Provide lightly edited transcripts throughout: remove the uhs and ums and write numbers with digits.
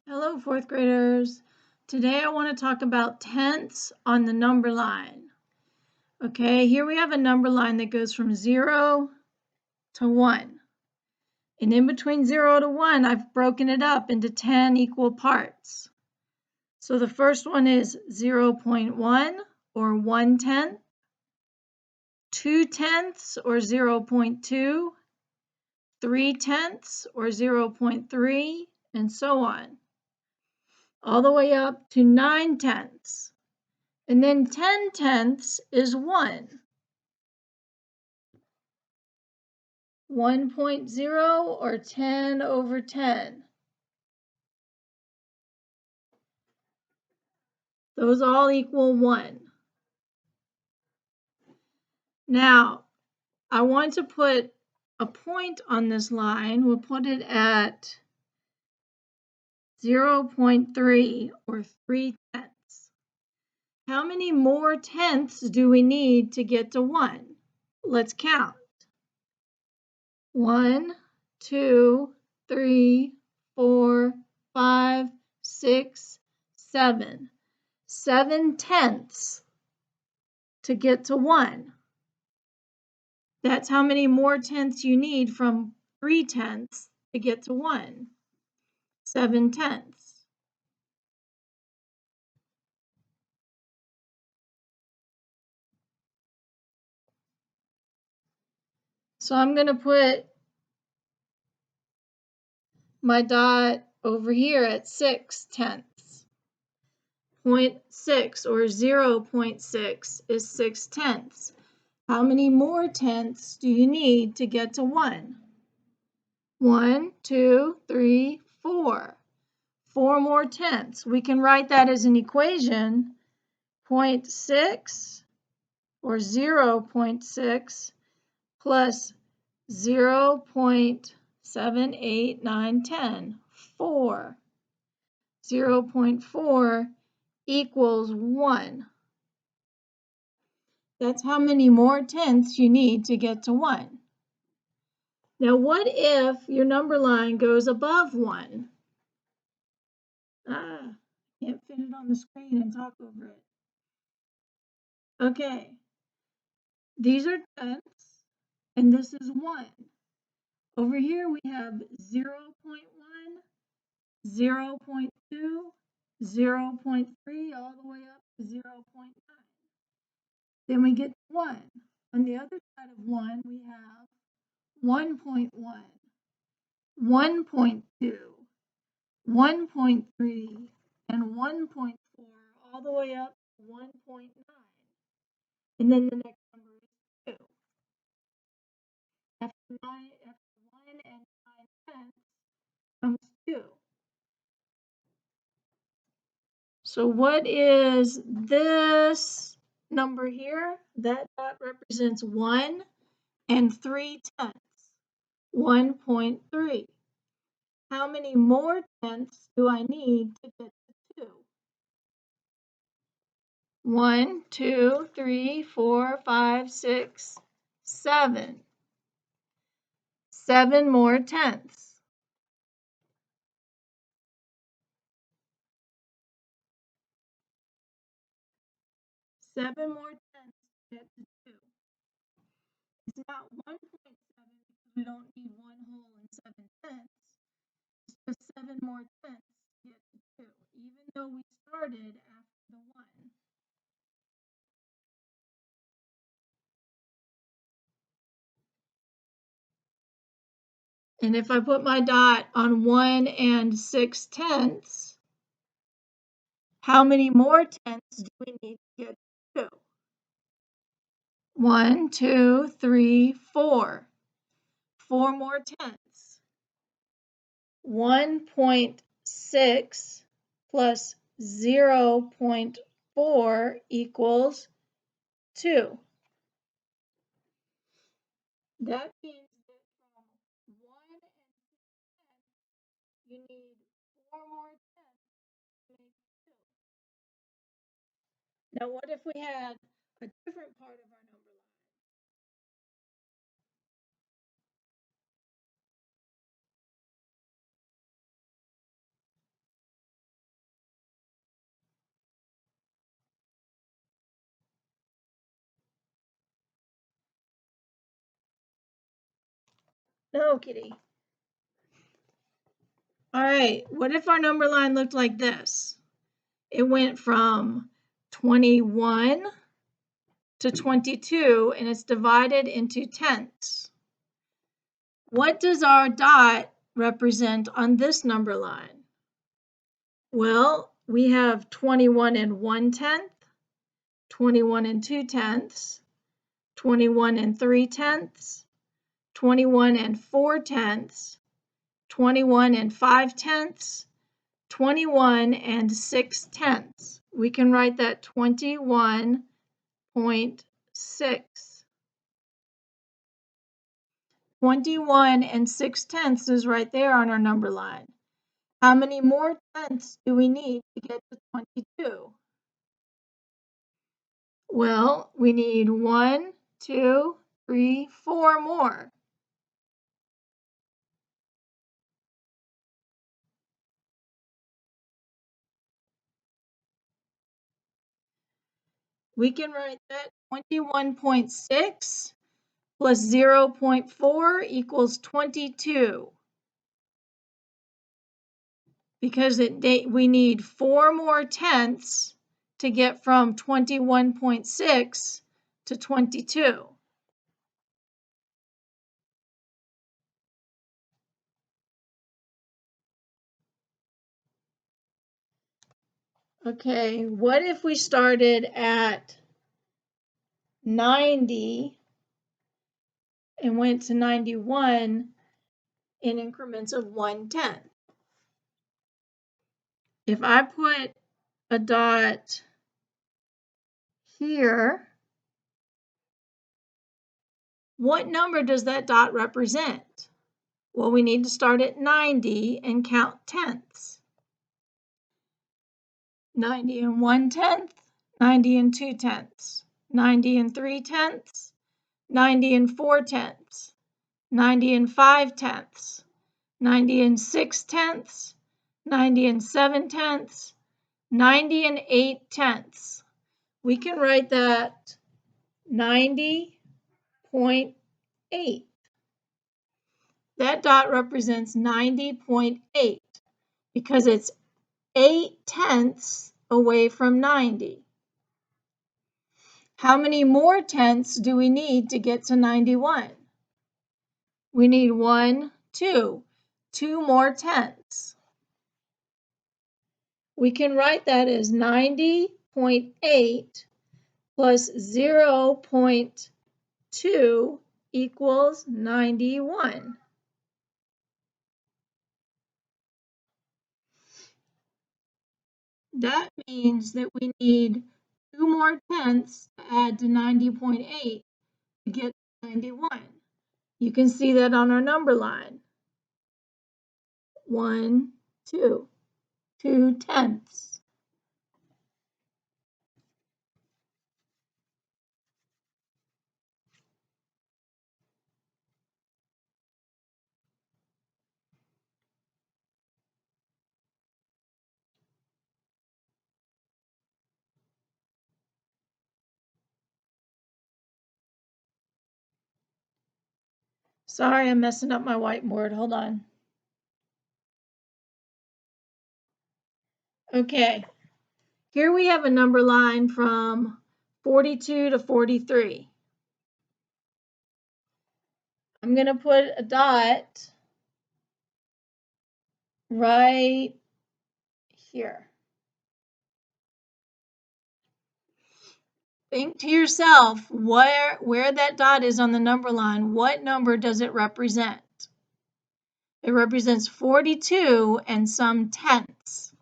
Hello, fourth graders. Today I want to talk about tenths on the number line. Okay, here we have a number line that goes from 0 to 1. And in between 0 to 1, I've broken it up into 10 equal parts. So the first one is 0.1 or 1/10, 2/10 or 0.2, 3/10 or 0.3, and so on, all the way up to 9/10. And then 10/10 is 1. 1.0 or 10 over 10. Those all equal 1. Now, I want to put a point on this line. We'll put it at 0.3 or 3/10. How many more tenths do we need to get to 1? Let's count. 1, 2, 3, 4, 5, 6, 7. 7/10 to get to 1. That's how many more tenths you need from 3/10 to get to 1. 7/10. So I'm going to put my dot over here at 6/10. 0.6 or 0.6 is 6/10. How many more tenths do you need to get to 1? 1, 2, 3, 4. 4 more tenths. We can write that as an equation. 0.6 or 0.6 plus 0.78910. 4. 0.4 equals 1. That's how many more tenths you need to get to 1. Now, what if your number line goes above 1? Can't fit it on the screen and talk over it. Okay, these are tenths, and this is 1. Over here we have 0.1, 0.2, 0.3, all the way up to 0.9. Then we get 1. On the other side of 1, we have 1.1, 1.2, 1.3, and 1.4, all the way up to 1.9. And then the next number is 2. After 1 and 9/10 comes 2. So what is this number here? That dot represents 1 and 3/10. 1.3. How many more tenths do I need to get to 2? 1, 2, 3, 4, 5, 6, 7. 7 more tenths. 7 more tenths to get to 2. It's not 1.7 because we don't need 1 whole and 7/10. It's just 7 more tenths to get to 2, even though we started after the 1. And if I put my dot on 1 and 6/10, how many more tenths do we need to get to 2? 1, 2, 3, 4. 4 more tenths. 1.6 plus 0.4 equals 2. That means that from 1 and 2/10, you need 4 more tenths to make 2. Now, what if we had a different part of our number line? No, kitty. All right, what if our number line looked like this? It went from 21 to 22, and it's divided into tenths. What does our dot represent on this number line? Well, we have 21 and 1/10, 21 and 2/10, 21 and 3/10, 21 and 4/10, 21 and 5/10, 21 and 6/10. We can write that 21.6. 21 and 6/10 is right there on our number line. How many more tenths do we need to get to 22? Well, we need 1, 2, 3, 4 more. We can write that 21.6 plus 0.4 equals 22. Because we need 4 more tenths to get from 21.6 to 22. Okay, what if we started at 90 and went to 91 in increments of 1/10? If I put a dot here, what number does that dot represent? Well, we need to start at 90 and count tenths. 90 and 1/10, 90 and 2/10, 90 and 3/10, 90 and 4/10, 90 and 5/10, 90 and 6/10, 90 and 7/10, 90 and 8/10. We can write that 90.8. That dot represents 90.8 because it's 8/10 away from 90. How many more tenths do we need to get to 91? We need 1, 2 more tenths. We can write that as 90.8 plus 0.2 equals 91. That means that we need 2 more tenths to add to 90.8 to get to 91. You can see that on our number line. 1, 2, 2/10. Sorry, I'm messing up my whiteboard. Hold on. Okay, here we have a number line from 42 to 43. I'm going to put a dot right here. Think to yourself where that dot is on the number line. What number does it represent? It represents 42 and some tenths.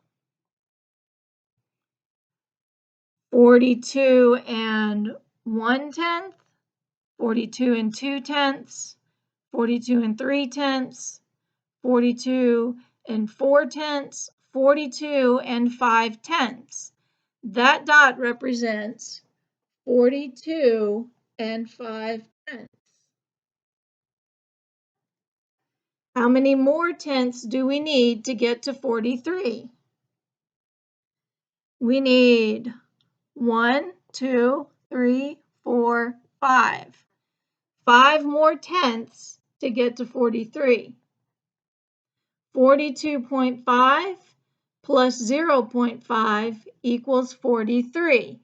42 and 1/10, 42 and 2/10, 42 and 3/10, 42 and 4/10, 42 and 5/10. That dot represents 42 and 5/10. How many more tenths do we need to get to 43? We need 1, 2, 3, 4, 5. 5 more tenths to get to 43. 42.5 plus 0.5 equals 43.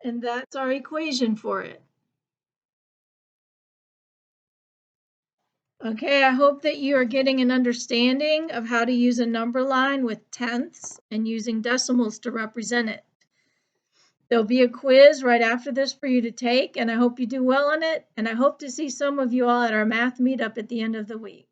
And that's our equation for it. Okay, I hope that you are getting an understanding of how to use a number line with tenths and using decimals to represent it. There'll be a quiz right after this for you to take, and I hope you do well on it, and I hope to see some of you all at our math meetup at the end of the week.